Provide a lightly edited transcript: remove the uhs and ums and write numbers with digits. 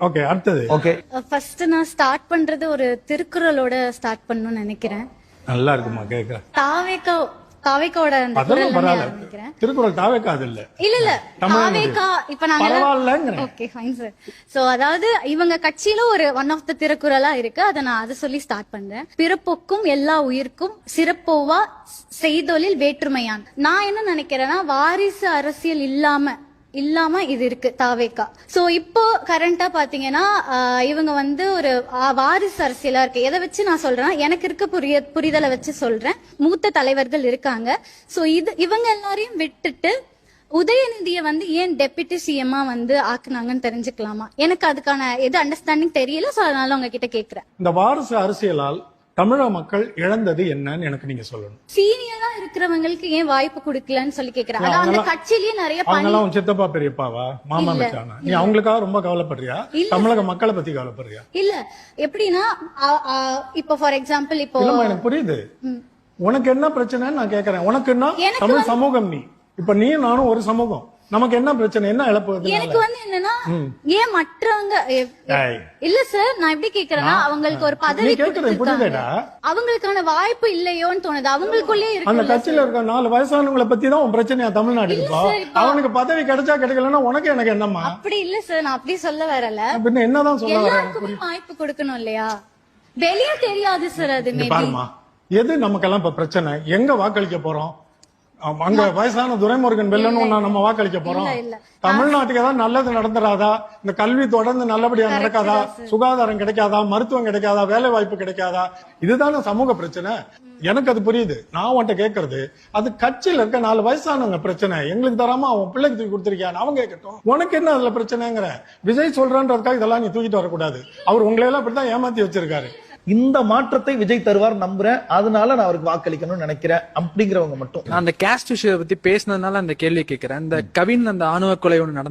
Okay, அடுத்தது. Okay, first நான் start பண்றது ஒரு திருக்குறளோட ஸ்டார்ட் பண்ணணும்னு நினைக்கிறேன். நல்லா இருக்குமா கேட்க? தாவேக்காவோட அந்த அதெல்லாம் குரல்ல இருந்து பரவாயில்ல. ஆரம்பிக்கிறேன். திருக்குறள் தாவேக்கா அது இல்ல. இல்ல தமிழ்நாடு. தாவேக்கா இப்ப நாங்க பரவாயில்லங்கிறேன். Okay fine sir. சோ அதாவது இவங்க கட்சியில ஒரு ஒன் ஆஃப் த திருக்குறளா இருக்கு. அதை நான் அதை சொல்லி ஸ்டார்ட் பண்றேன். பிறப்புக்கும் எல்லா உயிர்க்கும் சிறப்போவா செய்தொழில் வேற்றுமையான். நான் என்ன நினைக்கிறேன்னா, வாரிசு அரசியல் இல்லாம இது இருக்கு தாவேக்கா. சோ இப்போ கரண்டா பாத்தீங்கன்னா இவங்க வந்து ஒரு வாரிசு அரசியலா இருக்கு. எதை வச்சு நான் சொல்றேன், எனக்கு இருக்க புரிதலை வச்சு சொல்றேன். மூத்த தலைவர்கள் இருக்காங்க. சோ இவங்க எல்லாரையும் விட்டுட்டு உதயநிதியை வந்து ஏன் டெப்யூட்டி சிஎம்மா வந்து ஆக்குனாங்கன்னு தெரிஞ்சுக்கலாமா? எனக்கு அதுக்கான எது அண்டர்ஸ்டாண்டிங் தெரியல. சோ அதனால உங்ககிட்ட கேக்குறேன். இந்த வாரிசு அரசியலால் தமிழக மக்கள் இழந்தது என்னன்னு எனக்கு நீங்க சொல்லணும். சீனியரா இருக்கிறவங்களுக்கு ஏன் வாய்ப்பு கொடுக்கலன்னு சொல்லி கேக்குறேன். அந்த கட்சியிலேயே நிறைய அவங்கெல்லாம் உன் சித்தப்பா பெரியப்பாவா மாமா மச்சானா? நீ அவங்களுக்காக ரொம்ப கவலைப்படுறியா? தமிழக மக்களை பத்தி கவலைப்படுறியா? இல்ல எப்படின்னா இப்போ ஃபார் எக்ஸாம்பிள் இப்போ இல்லம்மா, எனக்கு புரியுது. உனக்கு என்ன பிரச்சனைன்னு நான் கேக்குறேன். உனக்கு என்ன தமிழ் சமூகம்? நீ இப்ப நீ நானும் ஒரு சமூகம். நமக்கு என்ன பிரச்சனை, என்ன இழப்பு? எனக்கு வந்து என்னன்னா, ஏன் மற்றவங்க இல்ல சார், நான் எப்படி கேக்குறேன்னா, அவங்களுக்கு ஒரு பதவி புரியுதா? அவங்களுக்கான வாய்ப்பு இல்லையோன்னு தோணுது. அவங்களுக்குள்ளே இருக்கு. அந்த கட்சியில இருக்க 4 வயசானவங்களை பத்தி தான் உன் பிரச்சனையா தமிழ்நாடு இருப்பா? அவனுக்கு பதவி கிடைச்சா கிடைக்கலன்னா உனக்கு எனக்கு என்னம்மா? அப்படி இல்ல சார், நான் அப்படி சொல்ல வரல. பின்ன என்னதான் சொல்ல வரேன்? எல்லாருக்குமே வாய்ப்பு கொடுக்கணும் இல்லையா? வெளியே தெரியாது சார். அது பாருமா, எது நமக்கெல்லாம் இப்ப பிரச்சனை? எங்க வாக்களிக்க போறோம்? அங்க வயசான துரைமுருகன் வெல்லணும் நம்ம வாக்களிக்க போறோம். தமிழ்நாட்டுக்கு ஏதாவது நல்லது நடந்துடாதா? இந்த கல்வி தொடர்ந்து நல்லபடியா நடக்காதா? சுகாதாரம் கிடைக்காதா? மருத்துவம் கிடைக்காதா? வேலை வாய்ப்பு கிடைக்காதா? இதுதானே சமூக பிரச்சனை. எனக்கு அது புரியுது. நான் உன்கிட்ட கேட்கறது, அது கட்சியில இருக்க 4 வயசானவங்க பிரச்சனை. எங்களுக்கு தராம அவன் பிள்ளைக்கு தூக்கி கொடுத்திருக்கியான்னு அவங்க கேட்கட்டும். உனக்கு என்ன அதுல பிரச்சனைங்கிற? விஜய் சொல்றான்றதுக்காக இதெல்லாம் நீ தூக்கிட்டு வரக்கூடாது. அவர் உங்களை எல்லாம் இப்படிதான் ஏமாத்தி வச்சிருக்காரு. இந்த மாற்றத்தை விஜய் தருவார் நம்புறேன். அதனால நான் அவருக்கு வாக்களிக்கணும்னு நினைக்கிறேன் அப்படிங்கிறவங்க மட்டும். நான் அந்த கேஸ்ட் விஷயத்தை பத்தி பேசினதுனால அந்த கேள்வி கேட்கிறேன். இந்த கவின் அந்த ஆணவ கொலை ஒண்ணு நடந்து